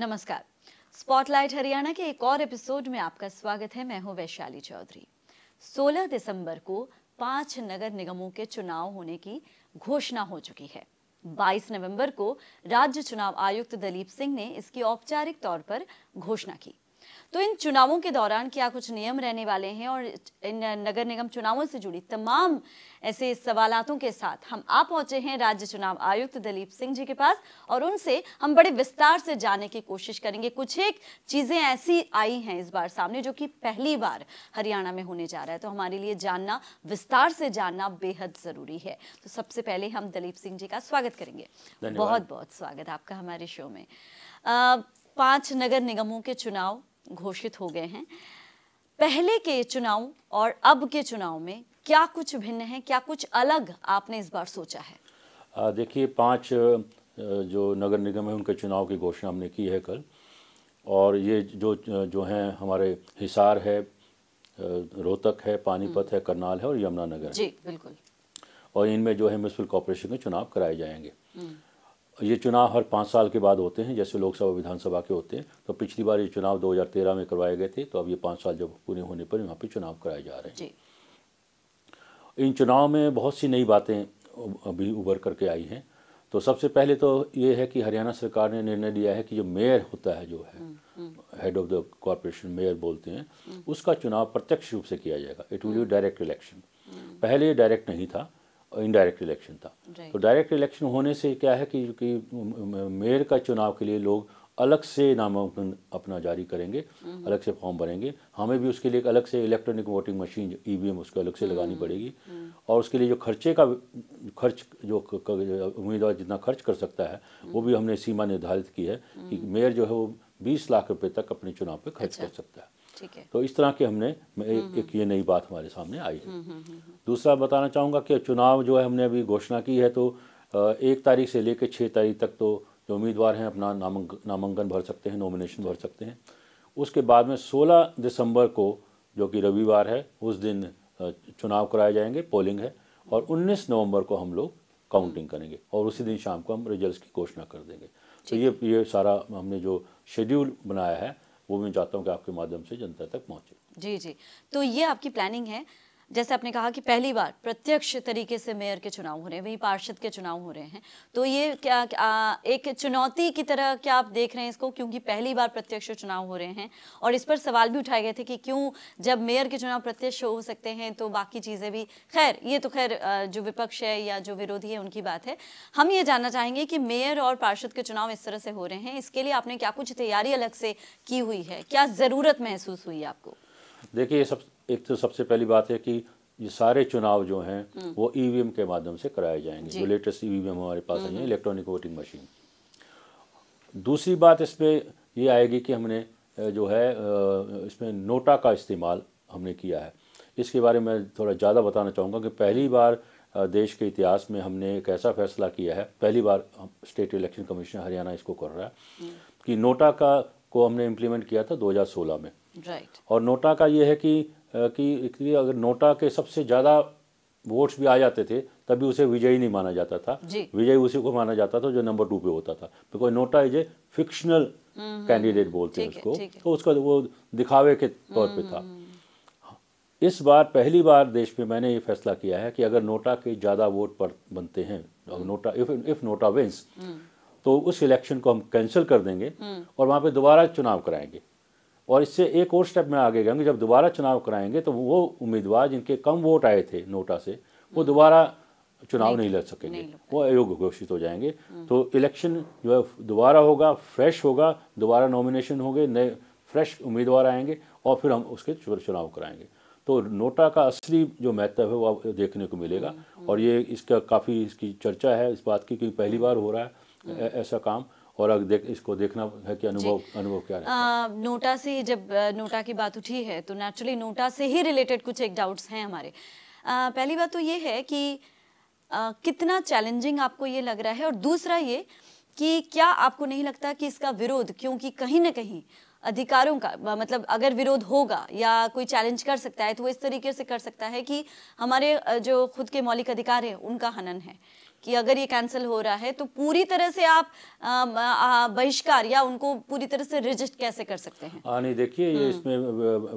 नमस्कार। स्पॉटलाइट हरियाणा के एक और एपिसोड में आपका स्वागत है। मैं हूं वैशाली चौधरी। 16 दिसंबर को 5 नगर निगमों के चुनाव होने की घोषणा हो चुकी है। 22 नवंबर को राज्य चुनाव आयुक्त दलीप सिंह ने इसकी औपचारिक तौर पर घोषणा की। तो इन चुनावों के दौरान क्या कुछ नियम रहने वाले हैं और इन नगर निगम चुनावों से जुड़ी तमाम ऐसे सवालातों के साथ हम आ पहुंचे हैं राज्य चुनाव आयुक्त दलीप सिंह जी के पास और उनसे हम बड़े विस्तार से जानने की कोशिश करेंगे। कुछ एक चीजें ऐसी आई हैं इस बार सामने जो कि पहली बार हरियाणा में होने जा रहा है, तो हमारे लिए जानना, विस्तार से जानना बेहद जरूरी है। तो सबसे पहले हम दलीप सिंह जी का स्वागत करेंगे। बहुत बहुत स्वागत आपका हमारे शो में। 5 नगर निगमों के चुनाव घोषित हो गए हैं। पहले के चुनाव और अब के चुनाव में क्या कुछ भिन्न है, क्या कुछ अलग आपने इस बार सोचा है? देखिए, 5 जो नगर निगम है उनके चुनाव की घोषणा हमने की है कल, और ये जो हैं हमारे हिसार है, रोहतक है, पानीपत है, करनाल है और यमुनानगर है। जी बिल्कुल। और इनमें जो है म्यूनसिपल कॉर्पोरेशन के चुनाव कराए जाएंगे। ये चुनाव हर 5 साल के बाद होते हैं, जैसे लोकसभा विधानसभा के होते हैं। तो पिछली बार ये चुनाव 2013 में करवाए गए थे, तो अब ये 5 साल जब पूरे होने पर यहाँ पे चुनाव कराए जा रहे हैं। जी। इन चुनाव में बहुत सी नई बातें अभी उभर करके आई हैं। तो सबसे पहले तो ये है कि हरियाणा सरकार ने निर्णय लिया है कि जो मेयर होता है, जो है head of the corporation, mayor बोलते हैं, उसका चुनाव प्रत्यक्ष रूप से किया जाएगा। It will be direct election. पहले डायरेक्ट नहीं था, इनडायरेक्ट इलेक्शन था। तो डायरेक्ट इलेक्शन होने से क्या है कि मेयर का चुनाव के लिए लोग अलग से नामांकन अपना जारी करेंगे, अलग से फॉर्म भरेंगे। हमें भी उसके लिए एक अलग से इलेक्ट्रॉनिक वोटिंग मशीन ईवीएम उसको अलग से लगानी पड़ेगी, और उसके लिए जो खर्च जो उम्मीदवार जितना खर्च कर सकता है वो भी हमने सीमा निर्धारित की है कि मेयर जो है वो 20 लाख रुपए तक अपने चुनाव पे खर्च कर सकता है। ठीक है। तो इस तरह के हमने एक ये नई बात हमारे सामने आई है। दूसरा बताना चाहूँगा कि चुनाव जो है हमने अभी घोषणा की है, तो 1 तारीख से लेकर 6 तारीख तक तो जो उम्मीदवार हैं अपना नामांकन भर सकते हैं, नॉमिनेशन भर सकते हैं। उसके बाद में 16 दिसंबर को, जो कि रविवार है, उस दिन चुनाव कराए जाएंगे, पोलिंग है, और 19 नवंबर को हम लोग काउंटिंग करेंगे और उसी दिन शाम को हम रिजल्ट्स की घोषणा कर देंगे। तो ये सारा हमने जो शेड्यूल बनाया है वो मैं चाहता हूँ कि आपके माध्यम से जनता तक पहुँचे। जी जी। तो ये आपकी प्लानिंग है। जैसे आपने कहा कि पहली बार प्रत्यक्ष तरीके से मेयर के चुनाव हो रहे हैं, वही पार्षद के चुनाव हो रहे हैं, तो ये क्या एक चुनौती की तरह क्या आप देख रहे हैं इसको, क्योंकि पहली बार प्रत्यक्ष चुनाव हो रहे हैं? और इस पर सवाल भी उठाए गए थे कि क्यों, जब मेयर के चुनाव प्रत्यक्ष हो सकते हैं तो बाकी चीज़ें भी। खैर, ये तो खैर जो विपक्ष है या जो विरोधी है उनकी बात है। हम ये जानना चाहेंगे कि मेयर और पार्षद के चुनाव इस तरह से हो रहे हैं, इसके लिए आपने क्या कुछ तैयारी अलग से की हुई है, क्या ज़रूरत महसूस हुई आपको? देखिए, एक तो सबसे पहली बात है कि ये सारे चुनाव जो हैं वो ईवीएम के माध्यम से कराए जाएंगे। जो लेटेस्ट ईवीएम हमारे पास आई है, इलेक्ट्रॉनिक वोटिंग मशीन। दूसरी बात इसमें ये आएगी कि हमने जो है इसमें नोटा का इस्तेमाल हमने किया है। इसके बारे में थोड़ा ज़्यादा बताना चाहूँगा कि पहली बार देश के इतिहास में हमने एक ऐसा फैसला किया है, पहली बार स्टेट इलेक्शन कमीशन हरियाणा इसको कर रहा है, कि नोटा को हमने इम्प्लीमेंट किया था 2016 में। राइट। और नोटा का ये है कि अगर नोटा के सबसे ज़्यादा वोट्स भी आ जाते थे तभी उसे विजयी नहीं माना जाता था। विजयी उसी को माना जाता था जो नंबर 2 पे होता था, because NOTA is a fictional candidate बोलते हैं उसको, तो उसका वो दिखावे के तौर पे था। इस बार पहली बार देश में मैंने ये फैसला किया है कि अगर नोटा के ज़्यादा वोट पर बनते हैं, नोटा इफ नोटा विंस, तो उस इलेक्शन को हम कैंसिल कर देंगे और वहाँ पे दोबारा चुनाव कराएंगे। और इससे एक और स्टेप में आगे गएंगे, जब दोबारा चुनाव कराएंगे तो वो उम्मीदवार जिनके कम वोट आए थे नोटा से, वो दोबारा चुनाव नहीं लड़ सकेंगे, वो अयोग्य घोषित हो जाएंगे। तो इलेक्शन जो है दोबारा होगा, फ्रेश होगा, दोबारा नॉमिनेशन होंगे, नए फ्रेश उम्मीदवार आएंगे और फिर हम उसके चुनाव कराएंगे। तो नोटा का असली जो महत्व है वो देखने को मिलेगा। और ये इसका काफ़ी इसकी चर्चा है इस बात की कि पहली बार हो रहा है ऐसा काम, और इसको देखना है कि अनुभव क्या रहता है। नोटा से, जब नोटा की बात उठी है तो नेचुरली नोटा से ही रिलेटेड कुछ एक डाउट्स हैं हमारे। पहली बात तो ये है कि कितना चैलेंजिंग आपको ये लग रहा है, और दूसरा ये कि क्या आपको नहीं लगता कि इसका विरोध, क्योंकि कहीं ना कहीं अधिकारों का मतलब अगर विरोध होगा या कोई चैलेंज कर सकता है तो वो इस तरीके से कर सकता है कि हमारे जो खुद के मौलिक अधिकार हैं उनका हनन है। कि अगर ये कैंसिल हो रहा है तो पूरी तरह से आप बहिष्कार या उनको पूरी तरह से रिजेक्ट कैसे कर सकते हैं? नहीं, देखिए ये इसमें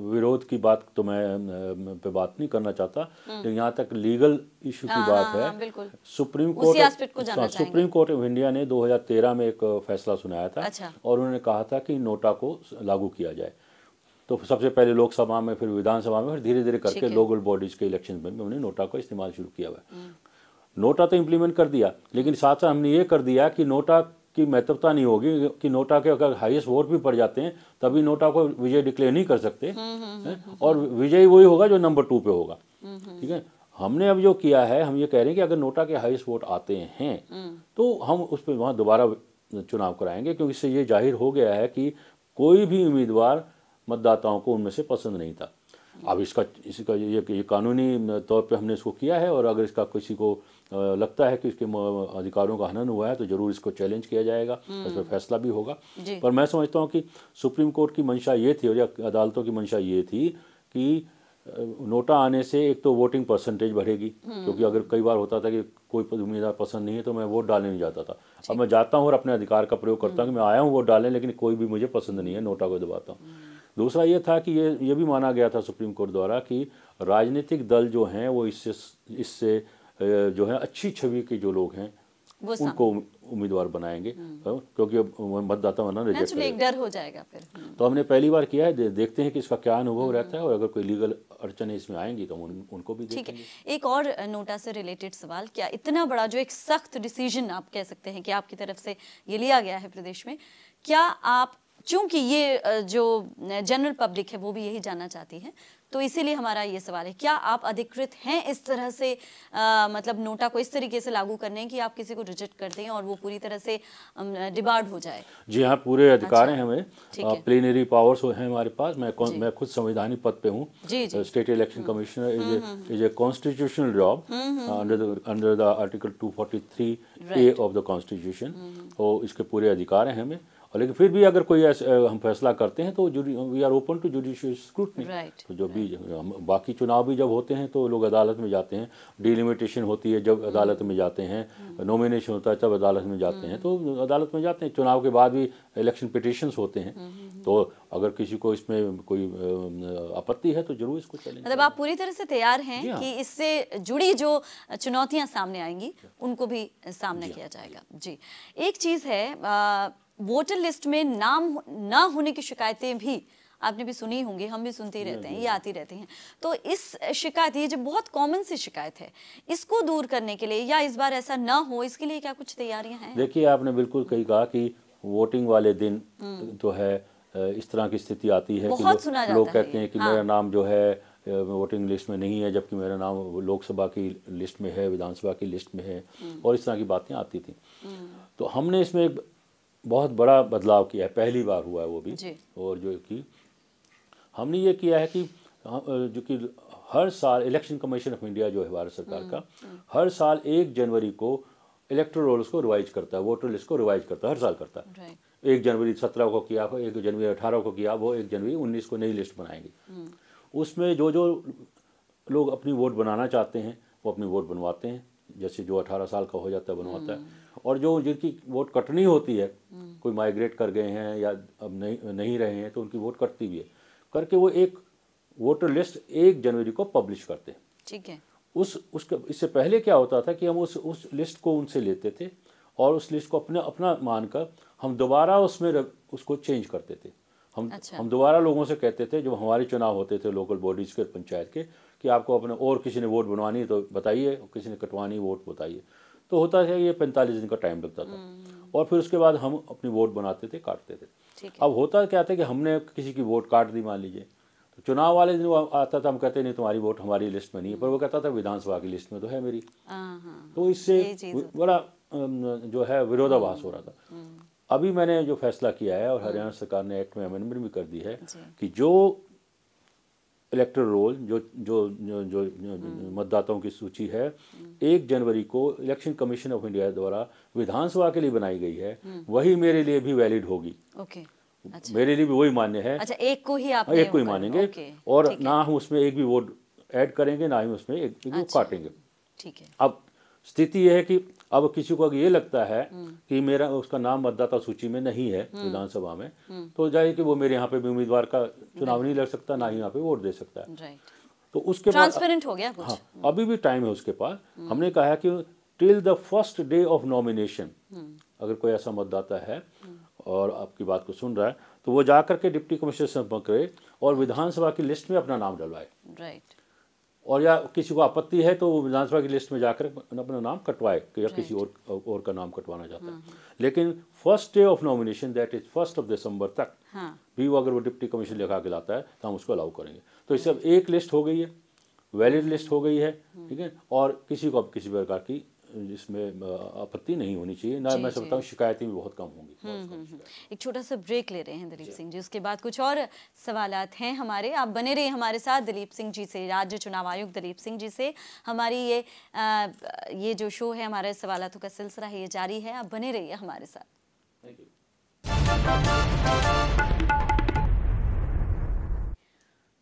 विरोध की बात तो मैं पे बात नहीं करना चाहता, लेकिन यहाँ तक लीगल इशू की बात है। सुप्रीम कोर्ट ऑफ इंडिया ने 2013 में एक फैसला सुनाया था। अच्छा। और उन्होंने कहा था कि नोटा को लागू किया जाए। तो सबसे पहले लोकसभा में, फिर विधानसभा में, फिर धीरे धीरे करके लोकल बॉडीज के इलेक्शन में उन्होंने नोटा का इस्तेमाल शुरू किया हुआ है। नोटा तो इम्प्लीमेंट कर दिया, लेकिन साथ साथ हमने ये कर दिया कि नोटा की महत्वता नहीं होगी कि नोटा के अगर हाईएस्ट वोट भी पड़ जाते हैं तभी नोटा को विजय डिक्लेयर नहीं कर सकते, और विजयी वही होगा जो नंबर 2 पे होगा। ठीक है, हमने अब जो किया है, हम ये कह रहे हैं कि अगर नोटा के हाईएस्ट वोट आते हैं तो हम उस पर वहाँ दोबारा चुनाव कराएंगे, क्योंकि इससे ये जाहिर हो गया है कि कोई भी उम्मीदवार मतदाताओं को उनमें से पसंद नहीं था। अब इसका ये कानूनी तौर पे हमने इसको किया है, और अगर इसका किसी को लगता है कि इसके अधिकारों का हनन हुआ है तो जरूर इसको चैलेंज किया जाएगा, इस पर फैसला भी होगा। पर मैं समझता हूँ कि सुप्रीम कोर्ट की मंशा ये थी, और या अदालतों की मंशा ये थी कि नोटा आने से एक तो वोटिंग परसेंटेज बढ़ेगी, क्योंकि अगर कई बार होता था कि कोई उम्मीदवार पसंद नहीं है तो मैं वोट डालने नहीं जाता था। अब मैं जाता हूँ और अपने अधिकार का प्रयोग करता हूँ कि मैं आया हूँ वोट डालने, लेकिन कोई भी मुझे पसंद नहीं है, नोटा को दबाता हूँ। दूसरा ये था कि ये भी माना गया था सुप्रीम कोर्ट द्वारा कि राजनीतिक दल जो हैं वो इससे जो है अच्छी छवि के जो लोग हैं उनको उम्मीदवार बनाएंगे, क्योंकि मतदाता वरना रिजेक्ट करेगा, एक डर हो जाएगा फिर। तो हमने पहली बार किया है, देखते हैं कि इसका क्या अनुभव रहता है, और अगर कोई लीगल अड़चने इसमें आएंगी तो उनको भी देखेंगे। एक और नोटा से रिलेटेड सवाल, क्या इतना बड़ा जो एक सख्त डिसीजन आप कह सकते हैं कि आपकी तरफ से ये लिया गया है प्रदेश में, क्या आप, चूंकि ये जो जनरल पब्लिक है वो भी यही जानना चाहती है, तो इसीलिए हमारा ये सवाल है, क्या आप अधिकृत हैं इस तरह से मतलब नोटा को इस तरीके से लागू करने कि आप किसी को रिजेक्ट कर दें और वो पूरी तरह से डिबार्ड हो जाए? जी हाँ, पूरे अधिकार हैं हमें, प्लेनरी पावर्स हैं हमारे पास। मैं खुद संवैधानिक पद पे हूँ। State election commissioner is a constitutional job under the article 243A of the constitution. तो इसके पूरे अधिकार हैं हमें, और लेकिन फिर भी अगर कोई हम फैसला करते हैं तो we are open to judicial scrutiny. तो जो भी बाकी चुनाव भी जब होते हैं तो लोग अदालत में जाते हैं, डिलिमिटेशन होती है जब अदालत में जाते हैं, नॉमिनेशन होता है तब अदालत में जाते हैं, तो अदालत में जाते हैं। चुनाव के बाद भी इलेक्शन पिटिशंस होते हैं, तो अगर किसी को इसमें कोई आपत्ति है तो जरूर इसको चलेंगे। मतलब आप पूरी तरह से तैयार हैं कि इससे जुड़ी जो चुनौतियां सामने आएंगी उनको भी सामना किया जाएगा। जी, एक चीज़ है, वोटर लिस्ट में नाम ना होने की शिकायतें भी आपने भी सुनी होंगी, हम भी सुनते ही रहते हैं, ये आती रहती हैं। तो इस शिकायत, ये जो बहुत कॉमन सी शिकायत है, इसको दूर करने के लिए या इस बार ऐसा ना हो इसके लिए क्या कुछ तैयारियां हैं? देखिए, आपने बिल्कुल सही कहा कि वोटिंग वाले दिन जो है इस तरह की स्थिति आती है कि लोग कहते हैं कि मेरा नाम जो है वोटिंग लिस्ट में नहीं है, जबकि मेरा नाम लोकसभा की लिस्ट में है, विधानसभा की लिस्ट में है, और इस तरह की बातें आती थी। तो हमने इसमें एक बहुत बड़ा बदलाव किया है, पहली बार हुआ है वो भी, और जो कि हमने ये किया है कि जो कि हर साल इलेक्शन कमीशन ऑफ इंडिया जो है भारत सरकार का, हर साल 1 जनवरी को इलेक्टोरल रोल्स को रिवाइज करता है, वोटर लिस्ट को रिवाइज करता है, हर साल करता है। 1 जनवरी 17 को किया, 1 जनवरी 18 को किया, वो 1 जनवरी 19 को नई लिस्ट बनाएंगे। उसमें जो लोग अपनी वोट बनाना चाहते हैं वो अपनी वोट बनवाते हैं, जैसे जो 18 साल का हो जाता है बनवाता है, और जो जिनकी वोट कटनी होती है, कोई माइग्रेट कर गए हैं या अब नहीं रहे हैं तो उनकी वोट कटती भी है, करके वो एक वोटर लिस्ट 1 जनवरी को पब्लिश करते हैं। ठीक है। उसके इससे पहले क्या होता था कि हम उस लिस्ट को उनसे लेते थे और उस लिस्ट को अपना मानकर हम दोबारा उसमें उसको चेंज करते थे। हम दोबारा लोगों से कहते थे, जब हमारे चुनाव होते थे लोकल बॉडीज़ के, पंचायत के, कि आपको अपने और किसी ने वोट बनवानी है तो बताइए, किसी ने कटवानी वोट बताइए। तो होता है ये 45 दिन का टाइम लगता था, और फिर उसके बाद हम अपनी वोट बनाते थे, काटते थे। अब होता क्या था कि हमने किसी की वोट काट दी मान लीजिए, तो चुनाव वाले दिन वो आता था, हम कहते नहीं तुम्हारी वोट हमारी लिस्ट में नहीं है, पर वो कहता था विधानसभा की लिस्ट में तो है मेरी। तो इससे बड़ा जो है विरोधाभास हो रहा था। अभी मैंने जो फैसला किया है, और हरियाणा सरकार ने एक्ट में अमेंडमेंट भी कर दी है, कि जो इलेक्टोरल रोल जो मतदाताओं की सूची है 1 जनवरी को इलेक्शन कमीशन ऑफ इंडिया द्वारा विधानसभा के लिए बनाई गई है, वही मेरे लिए भी वैलिड होगी। अच्छा। मेरे लिए भी वही मान्य है। अच्छा, एक को ही आप एक को ही मानेंगे, और ना हम उसमें एक भी वोट ऐड करेंगे, ना ही उसमें एक भी काटेंगे। ठीक है। अब स्थिति यह है कि अब किसी को अगर ये लगता है कि मेरा उसका नाम मतदाता सूची में नहीं है विधानसभा में, तो जाए कि वो मेरे यहाँ पे भी उम्मीदवार का चुनाव नहीं लड़ सकता, ना ही यहाँ पे वोट दे सकता है। तो उसके बाद ट्रांसपेरेंट हो गया कुछ। हाँ, अभी भी टाइम है उसके पास। हमने कहा है कि till the first day of nomination अगर कोई ऐसा मतदाता है और आपकी बात को सुन रहा है, तो वो जाकर के डिप्टी कमिश्नर से संपर्क करे और विधानसभा की लिस्ट में अपना नाम डलवाए। राइट। और या किसी को आपत्ति है तो वो विधानसभा की लिस्ट में जाकर अपना नाम कटवाए कि या किसी और का नाम कटवाना चाहता है। लेकिन first day of nomination, that is 1 दिसंबर तक भी वो अगर वो डिप्टी कमिश्नर लिखा के लाता है तो हम उसको अलाउ करेंगे। तो इससे अब एक लिस्ट हो गई है, वैलिड लिस्ट हो गई है, ठीक है, और किसी को अब किसी प्रकार की इसमें आपत्ति नहीं होनी चाहिए ना। मैं समझता हूँ शिकायतें भी बहुत कम होंगी। एक छोटा सा ब्रेक ले रहे हैं दिलीप सिंह जी, उसके बाद कुछ और सवालात हैं हमारे। आप बने रहिए हमारे साथ दिलीप सिंह जी से, राज्य चुनाव आयुक्त दिलीप सिंह जी से हमारी ये जो शो है हमारे सवालातों का सिलसिला है ये जारी है। आप बने रहिए हमारे साथ। Thank you.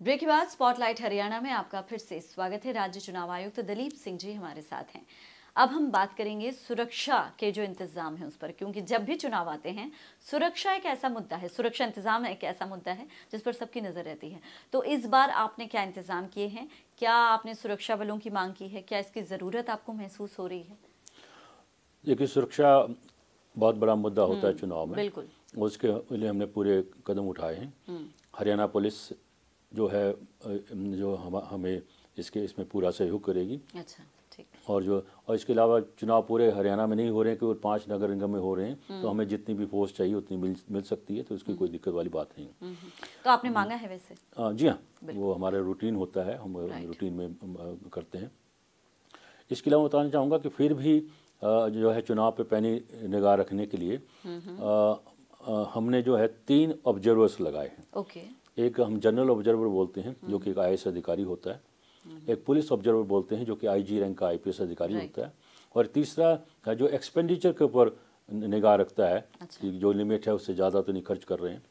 ब्रेक के बाद स्पॉटलाइट हरियाणा में आपका फिर से स्वागत है। राज्य चुनाव आयुक्त दिलीप सिंह जी हमारे साथ हैं। अब हम बात करेंगे सुरक्षा के जो इंतजाम है उस पर, क्योंकि जब भी चुनाव आते हैं सुरक्षा एक ऐसा मुद्दा है, सुरक्षा इंतजाम एक ऐसा मुद्दा है जिस पर सबकी नजर रहती है। तो इस बार आपने क्या इंतजाम किए हैं? क्या आपने सुरक्षा बलों की मांग की है? क्या इसकी जरूरत आपको महसूस हो रही है? देखिए, सुरक्षा बहुत बड़ा मुद्दा होता है चुनाव में। बिल्कुल। उसके लिए हमने पूरे कदम उठाए हैं। हरियाणा पुलिस जो है जो हमें इसमें पूरा सहयोग करेगी। अच्छा, ठीक। और इसके अलावा चुनाव पूरे हरियाणा में नहीं हो रहे हैं, केवल 5 नगर निगम में हो रहे हैं, तो हमें जितनी भी फोर्स चाहिए उतनी मिल सकती है, तो इसकी कोई दिक्कत वाली बात नहीं है। तो आपने मांगा है वैसे? जी हाँ, वो हमारा रूटीन होता है, हम रूटीन में करते हैं। इसके अलावा बताना चाहूँगा कि फिर भी जो है चुनाव पे पैनी निगाह रखने के लिए हमने जो है 3 ऑब्जर्वर्स लगाए हैं। ओके। एक हम जनरल ऑब्जर्वर बोलते हैं जो कि एक IAS अधिकारी होता है, एक पुलिस ऑब्जर्वर बोलते हैं जो कि IG रैंक का IPS अधिकारी होता है, और तीसरा जो एक्सपेंडिचर के ऊपर निगाह रखता है कि जो लिमिट है उससे ज़्यादा तो नहीं खर्च कर रहे हैं,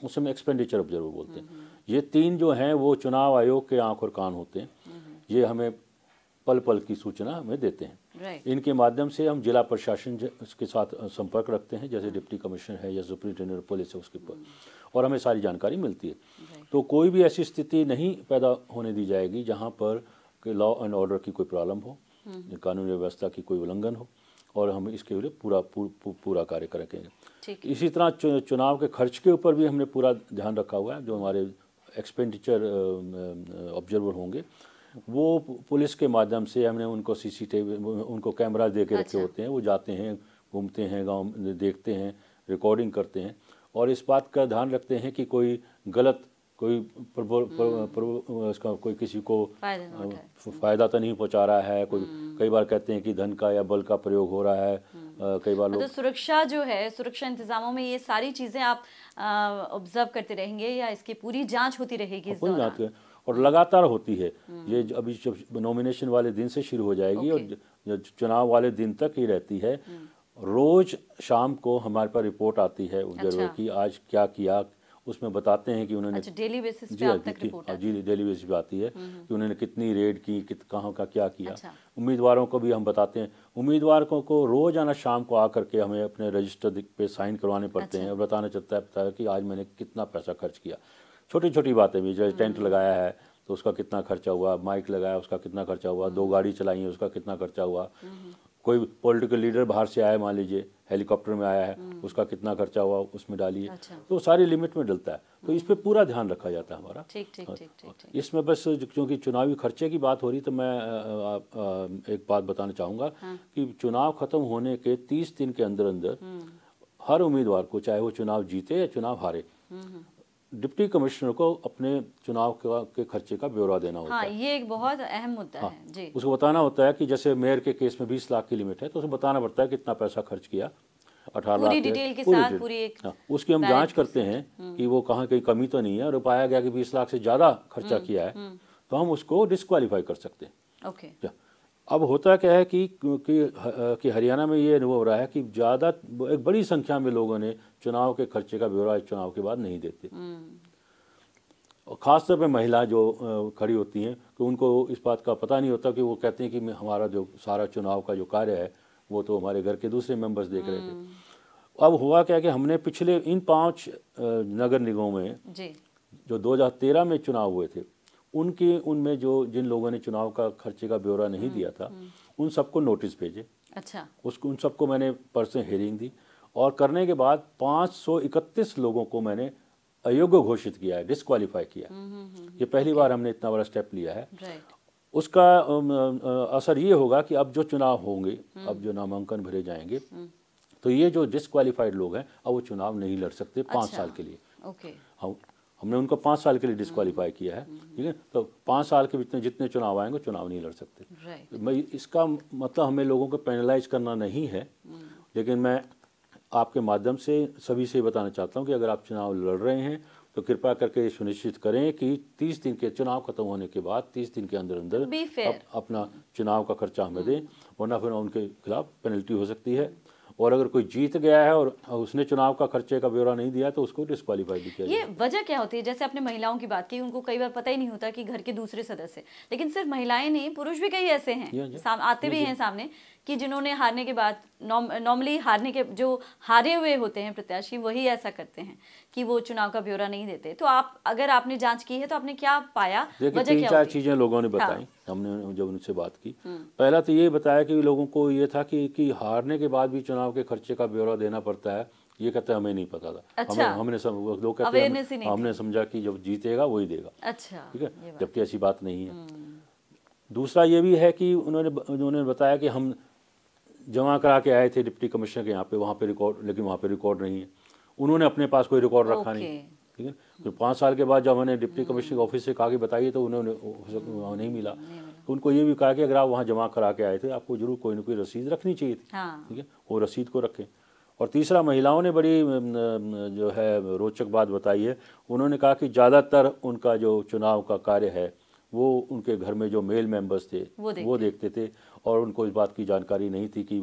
उसे हम एक्सपेंडिचर ऑब्जर्वर बोलते हैं। ये 3 जो हैं वो चुनाव आयोग के आंख और कान होते हैं। ये हमें पल पल की सूचना हमें देते हैं। इनके माध्यम से हम जिला प्रशासन के साथ संपर्क रखते हैं, जैसे डिप्टी कमिश्नर है या सुप्रिंटेंडेंट पुलिस है उसके ऊपर, और हमें सारी जानकारी मिलती है। तो कोई भी ऐसी स्थिति नहीं पैदा होने दी जाएगी जहां पर लॉ एंड ऑर्डर की कोई प्रॉब्लम हो, कानून व्यवस्था की कोई उल्लंघन हो, और हम इसके लिए पूरा कार्य करेंगे। इसी तरह चुनाव के खर्च के ऊपर भी हमने पूरा ध्यान रखा हुआ है। जो हमारे एक्सपेंडिचर ऑब्जर्वर होंगे वो पुलिस के माध्यम से हमने उनको CCTV उनको कैमरा दे के रखे होते हैं। वो जाते हैं, घूमते हैं, गांव देखते हैं, रिकॉर्डिंग करते हैं, और इस बात का ध्यान रखते हैं कि कोई गलत इसका कोई किसी को फ़ायदा तो नहीं पहुंचा रहा है। कई बार कहते हैं कि धन का या बल का प्रयोग हो रहा है। कई बार लोग सुरक्षा जो है, सुरक्षा इंतजामों में ये सारी चीज़ें आप ऑब्जर्व करते रहेंगे या इसकी पूरी जांच होती रहेगी इस दौरान? और लगातार होती है। ये अभी जब नॉमिनेशन वाले दिन से शुरू हो जाएगी और चुनाव वाले दिन तक ही रहती है। रोज शाम को हमारे पास रिपोर्ट आती है ऑब्जर्वर की, आज क्या किया। उसमें बताते हैं कि उन्होंने डेली बेसिस पे आप तक रिपोर्ट आती है? जी, डेली बेसिस पे आती है कि उन्होंने कितनी रेड की, कहाँ का क्या किया। उम्मीदवारों को भी हम बताते हैं। उम्मीदवारों को रोज आना शाम को आकर के हमें अपने रजिस्टर पे साइन करवाने पड़ते हैं और बताना चलता है कि आज मैंने कितना पैसा खर्च किया। छोटी छोटी बातें भी, जैसे टेंट लगाया है तो उसका कितना खर्चा हुआ, माइक लगाया उसका कितना खर्चा हुआ, 2 गाड़ी चलाई है उसका कितना खर्चा हुआ, कोई पॉलिटिकल लीडर बाहर से आया, मान लीजिए हेलीकॉप्टर में आया है, उसका कितना खर्चा हुआ उसमें डालिए। तो सारी लिमिट में डलता है। तो इस पे पूरा ध्यान रखा जाता है हमारा। ठीक। इसमें बस क्योंकि चुनावी खर्चे की बात हो रही, तो मैं एक बात बताना चाहूँगा कि चुनाव खत्म होने के 30 दिन के अंदर अंदर हर उम्मीदवार को, चाहे वो चुनाव जीते या चुनाव हारे, डिप्टी कमिश्नर को अपने चुनाव के खर्चे का ब्यौरा देना होता है। ये एक बहुत अहम मुद्दा है जी। उसको बताना होता है कि जैसे मेयर के केस में 20 लाख की लिमिट है, तो उसे बताना पड़ता है कितना पैसा खर्च किया, 18 लाख पूरी डिटेल के साथ, पूरी एक उसकी हम जांच करते हैं कि वो कहाँ कहीं कमी तो नहीं है, और पाया गया कि 20 लाख से ज़्यादा खर्चा किया है तो हम उसको डिस्क्वालीफाई कर सकते हैं। ओके। अब होता क्या है कि हरियाणा में ये अनुभव हो रहा है कि एक बड़ी संख्या में लोगों ने चुनाव के खर्चे का ब्यौरा चुनाव के बाद नहीं देते। और ख़ासतौर पे महिला जो खड़ी होती हैं कि उनको इस बात का पता नहीं होता कि वो कहते हैं कि हमारा जो सारा चुनाव का जो कार्य है वो तो हमारे घर के दूसरे मेंबर्स देख रहे थे। अब हुआ क्या कि हमने पिछले इन 5 नगर निगमों में जी जो 2013 में चुनाव हुए थे उनमें जो जिन लोगों ने चुनाव का खर्चे का ब्यौरा नहीं दिया था उन सबको नोटिस भेजे। अच्छा। उन सबको मैंने पर्सनल हियरिंग दी और करने के बाद 531 लोगों को मैंने अयोग्य घोषित किया है, डिस्क्वालीफाई किया है। ये पहली बार हमने इतना बड़ा स्टेप लिया है। उसका असर ये होगा कि अब जो चुनाव होंगे, अब जो नामांकन भरे जाएंगे, तो ये जो डिस्क्वालीफाइड लोग हैं अब वो चुनाव नहीं लड़ सकते 5 साल के लिए। ओके। हमने उनको 5 साल के लिए डिस्क्वालीफाई किया है, ठीक है। तो 5 साल के जितने चुनाव आएंगे चुनाव नहीं लड़ सकते। मैं इसका मतलब हमें लोगों को पेनलाइज करना नहीं है, लेकिन मैं आपके माध्यम से सभी से बताना चाहता हूं कि अगर आप चुनाव लड़ रहे हैं तो कृपया करके सुनिश्चित करें कि 30 दिन के चुनाव खत्म होने के बाद 30 दिन के अंदर अंदर अपना चुनाव का खर्चा हमें दें, वरना फिर उनके खिलाफ पेनल्टी हो सकती है। और अगर कोई जीत गया है और उसने चुनाव का खर्चे का ब्यौरा नहीं दिया तो उसको डिस्क्वालीफाई भी किया। ये वजह क्या होती है? जैसे आपने महिलाओं की बात की, उनको कई बार पता ही नहीं होता कि घर के दूसरे सदस्य, लेकिन सिर्फ महिलाएं नहीं, पुरुष भी कई ऐसे हैं आते भी हैं सामने कि जिन्होंने हारने के बाद नॉर्मली हारने के जो हारे हुए होते हैं प्रत्याशी वही ऐसा करते हैं कि वो चुनाव का ब्यौरा नहीं देते। तो आप अगर आपने जांच की है तो आपने क्या पाया? वजह क्या? 3-4 चीजें लोगों ने बताई। हमने जब उनसे बात की, पहला तो ये बताया कि लोगों को ये था कि हारने के बाद भी चुनाव के खर्चे का ब्यौरा देना पड़ता है। ये कहते हैं हमें नहीं पता था। अच्छा। लोग कहते हैं हमने समझा कि जब जीतेगा वही देगा। अच्छा। ठीक है, जबकि ऐसी बात नहीं है। दूसरा ये भी है कि उन्होंने बताया कि हम जमा करा के आए थे डिप्टी कमिश्नर के यहाँ पे, वहाँ पे रिकॉर्ड, लेकिन वहाँ पे रिकॉर्ड नहीं है। उन्होंने अपने पास कोई रिकॉर्ड रखा नहीं, ठीक है। तो 5 साल के बाद जब हमने डिप्टी कमिश्नर के ऑफिस से कहा कि बताइए तो उन्होंने वहाँ नहीं मिला। तो उनको ये भी कहा कि अगर आप वहाँ जमा करा के आए थे आपको जरूर कोई ना कोई रसीद रखनी चाहिए थी, ठीक है, वो रसीद को रखें। और तीसरा, महिलाओं ने बड़ी जो है रोचक बात बताई है। उन्होंने कहा कि ज़्यादातर उनका जो चुनाव का कार्य है वो उनके घर में जो मेल मेंबर्स थे वो देखते थे और उनको इस बात की जानकारी नहीं थी कि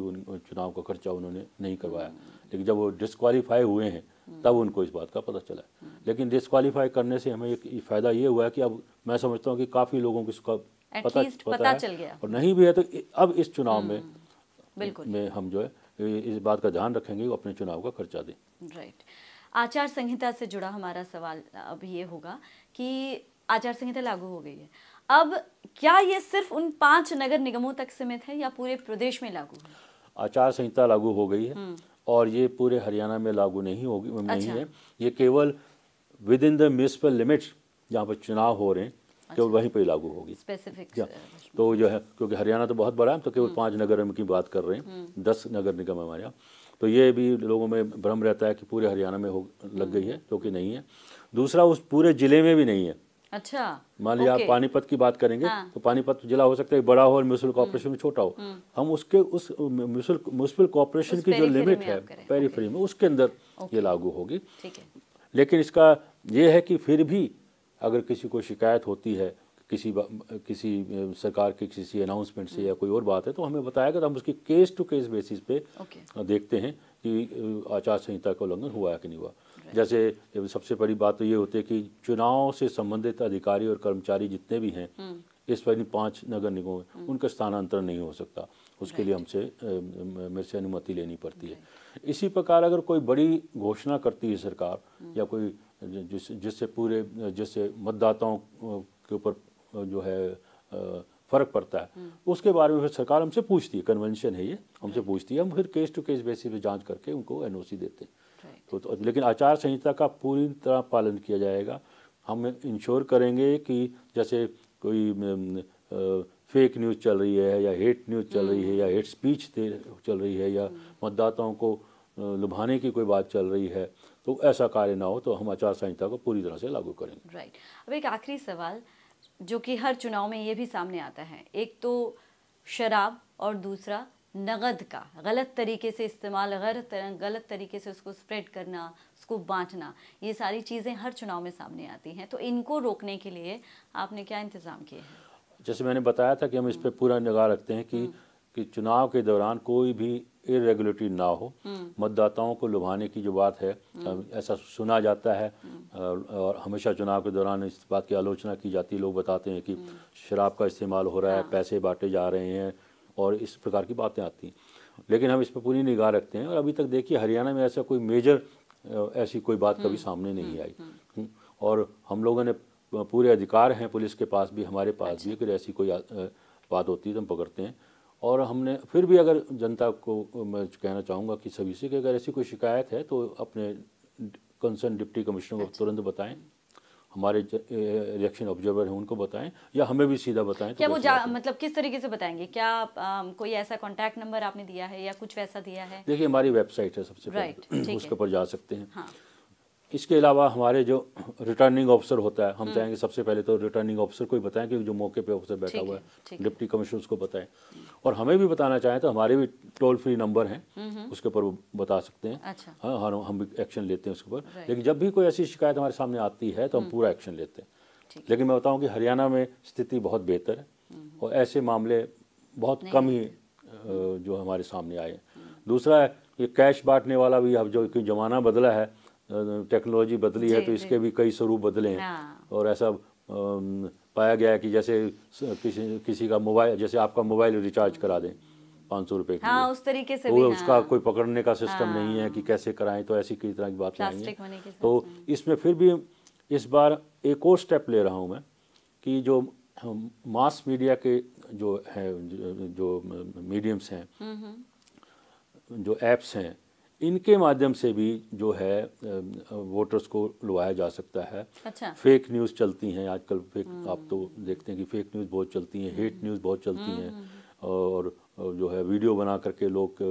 चुनाव का खर्चा उन्होंने नहीं करवाया। लेकिन जब वो डिस्क्वालीफाई हुए हैं तब उनको इस बात का पता चला। लेकिन डिस्क्वालीफाई करने से हमें एक फ़ायदा ये हुआ है कि अब मैं समझता हूँ कि काफ़ी लोगों को इसका पता चल गया। और नहीं भी है तो अब इस चुनाव में हम जो है इस बात का ध्यान रखेंगे वो अपने चुनाव का खर्चा दें। राइट। आचार संहिता से जुड़ा हमारा सवाल अब ये होगा कि आचार संहिता लागू हो गई है, अब क्या ये सिर्फ उन 5 नगर निगमों तक सीमित है या पूरे प्रदेश में लागू है? आचार संहिता लागू हो गई है और ये पूरे हरियाणा में लागू नहीं होगी, नहीं है। ये केवल with in the municipal limits जहाँ पर चुनाव हो रहे हैं केवल वहीं पर लागू होगी। स्पेसिफिक तो जो है, क्योंकि हरियाणा तो बहुत बड़ा है, तो केवल 5 नगर की बात कर रहे हैं, 10 नगर निगम हमारे यहाँ। तो ये भी लोगों में भ्रम रहता है कि पूरे हरियाणा में लग गई है, क्योंकि नहीं है। दूसरा, उस पूरे जिले में भी नहीं है। अच्छा। मान लीजिए आप पानीपत की बात करेंगे तो पानीपत जिला हो सकता है बड़ा हो और म्यूनिसिपल कॉर्पोरेशन में छोटा हो। हम उसके उस म्यूनिसिपल कॉर्पोरेशन की जो लिमिट है पेरिफेरी में उसके अंदर ये लागू होगी। लेकिन इसका ये है कि फिर भी अगर किसी को शिकायत होती है किसी सरकार के किसी अनाउंसमेंट से या कोई और बात है तो हमें बताएगा, तो हम उसकी केस टू केस बेसिस पे देखते हैं कि आचार संहिता का उल्लंघन हुआ है कि नहीं हुआ। जैसे सबसे बड़ी बात तो ये होती है कि चुनाव से संबंधित अधिकारी और कर्मचारी जितने भी हैं इस पर 5 नगर निगमों में उनका स्थानांतरण नहीं हो सकता, उसके लिए मेरे से अनुमति लेनी पड़ती है। इसी प्रकार अगर कोई बड़ी घोषणा करती है सरकार या कोई जिससे मतदाताओं के ऊपर जो है फ़र्क पड़ता है, उसके बारे में फिर सरकार हमसे पूछती है, कन्वेंशन है ये, हमसे पूछती है, हम फिर केस टू केस बेसिस पे जांच करके उनको एनओसी देते हैं। तो लेकिन आचार संहिता का पूरी तरह पालन किया जाएगा। हम इंश्योर करेंगे कि जैसे कोई फेक न्यूज़ चल रही है या हेट न्यूज़ चल रही है या हेट स्पीच चल रही है या मतदाताओं को लुभाने की कोई बात चल रही है, तो ऐसा कार्य ना हो, तो हम आचार संहिता को पूरी तरह से लागू करेंगे। राइट। अब एक आखिरी सवाल जो कि हर चुनाव में ये भी सामने आता है, एक तो शराब और दूसरा नगद का गलत तरीके से इस्तेमाल, गलत तरीके से उसको स्प्रेड करना, उसको बांटना, ये सारी चीज़ें हर चुनाव में सामने आती हैं। तो इनको रोकने के लिए आपने क्या इंतज़ाम किए हैं? जैसे मैंने बताया था कि हम इस पर पूरा निगाह रखते हैं कि कि चुनाव के दौरान कोई भी इरेगुलरिटी ना हो, मतदाताओं को लुभाने की जो बात है, ऐसा सुना जाता है और हमेशा चुनाव के दौरान इस बात की आलोचना की जाती है। लोग बताते हैं कि शराब का इस्तेमाल हो रहा है, पैसे बांटे जा रहे हैं और इस प्रकार की बातें आती हैं, लेकिन हम इस पर पूरी निगाह रखते हैं। और अभी तक देखिए हरियाणा में ऐसा कोई मेजर ऐसी कोई बात कभी सामने नहीं आई और हम लोगों ने पूरे अधिकार हैं, पुलिस के पास भी हमारे पास भी, अगर ऐसी कोई बात होती है तो हम पकड़ते हैं। और हमने फिर भी अगर जनता को मैं कहना चाहूँगा कि सभी से कि अगर ऐसी कोई शिकायत है तो अपने कंसर्न डिप्टी कमिश्नर को तुरंत बताएं, हमारे इलेक्शन ऑब्जर्वर हैं उनको बताएं, या हमें भी सीधा बताएं। क्या वो मतलब किस तरीके से बताएंगे? क्या कोई ऐसा कॉन्टैक्ट नंबर आपने दिया है या कुछ वैसा दिया है? देखिए हमारी वेबसाइट है सबसे पहले, उसके ऊपर जा सकते हैं। हाँ। इसके अलावा हमारे जो रिटर्निंग ऑफिसर होता है, हम चाहेंगे सबसे पहले तो रिटर्निंग ऑफिसर को ही बताएं कि जो मौके पे ऑफिसर बैठा हुआ है, डिप्टी कमिश्नर को बताएं। और हमें भी बताना चाहें तो हमारे भी टोल फ्री नंबर हैं, उसके ऊपर वो बता सकते हैं। अच्छा। हाँ, हम भी एक्शन लेते हैं उसके ऊपर। लेकिन जब भी कोई ऐसी शिकायत हमारे सामने आती है तो हम पूरा एक्शन लेते हैं। लेकिन मैं बताऊँ कि हरियाणा में स्थिति बहुत बेहतर है और ऐसे मामले बहुत कम ही जो हमारे सामने आए। दूसरा है ये कैश बांटने वाला भी, अब जो ज़माना बदला है, टेक्नोलॉजी बदली है, तो इसके भी कई स्वरूप बदले हैं। और ऐसा पाया गया है कि जैसे किसी का मोबाइल, जैसे आपका मोबाइल रिचार्ज करा दें 500 रुपये के लिए, उस तरीके से भी उसका कोई पकड़ने का सिस्टम नहीं है कि कैसे कराएं। तो ऐसी कई तरह की बातें आई हैं। तो इसमें फिर भी इस बार एक और स्टेप ले रहा हूँ मैं कि जो मास मीडिया के जो है, जो मीडियम्स हैं, जो एप्स हैं, इनके माध्यम से भी जो है वोटर्स को लुभाया जा सकता है। अच्छा। फेक न्यूज़ चलती हैं आजकल, आप तो देखते हैं कि फेक न्यूज़ बहुत चलती हैं, हेट न्यूज़ बहुत चलती हैं, और जो है वीडियो बना करके लोग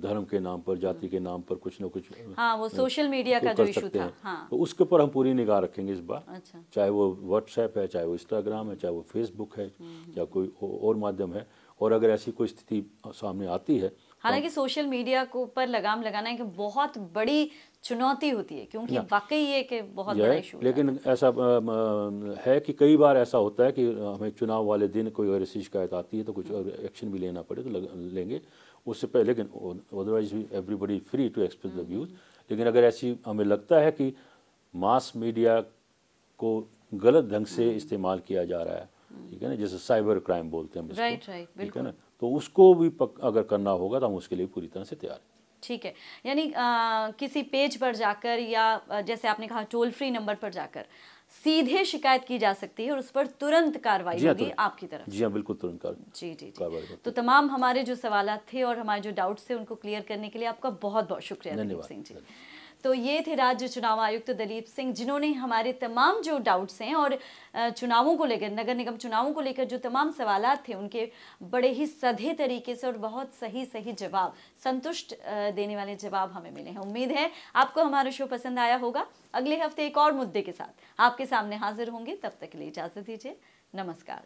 धर्म के नाम पर, जाति के नाम पर कुछ ना कुछ, हाँ, वो सोशल मीडिया का जो इशू था, हाँ। तो उसके ऊपर हम पूरी निगाह रखेंगे इस बार। अच्छा। चाहे वो व्हाट्सएप है, चाहे वो इंस्टाग्राम है, चाहे वो फेसबुक है, या कोई और माध्यम है। और अगर ऐसी कोई स्थिति सामने आती है, हालांकि सोशल मीडिया को ऊपर लगाम लगाना एक बहुत बड़ी चुनौती होती है, क्योंकि वाकई ये कि बहुत बड़ा इशू है। लेकिन ऐसा है कि कई बार ऐसा होता है कि हमें चुनाव वाले दिन कोई अगर ऐसी शिकायत आती है तो कुछ एक्शन भी लेना पड़े तो लेंगे उससे पहले। लेकिन otherwise everybody free to express the views. लेकिन अगर ऐसी हमें लगता है कि मास मीडिया को गलत ढंग से इस्तेमाल किया जा रहा है, ठीक है ना, जैसे साइबर क्राइम बोलते हैं हम इसको, राइट, ठीक है ना, तो उसको भी अगर करना होगा तो हम उसके लिए पूरी तरह से तैयार हैं। ठीक है, यानी किसी पेज पर जाकर या जैसे आपने कहा टोल फ्री नंबर पर जाकर सीधे शिकायत की जा सकती है और उस पर तुरंत कार्रवाई होगी आपकी तरफ। जी हाँ, बिल्कुल तुरंत कार्रवाई। तो तमाम हमारे जो सवाल थे और हमारे जो डाउट्स थे उनको क्लियर करने के लिए आपका बहुत बहुत शुक्रिया दलीप सिंह जी। तो ये थे राज्य चुनाव आयुक्त दलीप सिंह, जिन्होंने हमारे तमाम जो डाउट्स हैं और चुनावों को लेकर, नगर निगम चुनावों को लेकर जो तमाम सवालात थे उनके बड़े ही सधे तरीके से और बहुत सही जवाब, संतुष्ट देने वाले जवाब हमें मिले हैं। उम्मीद है आपको हमारा शो पसंद आया होगा। अगले हफ्ते एक और मुद्दे के साथ आपके सामने हाजिर होंगे, तब तक के लिए इजाजत दीजिए। नमस्कार।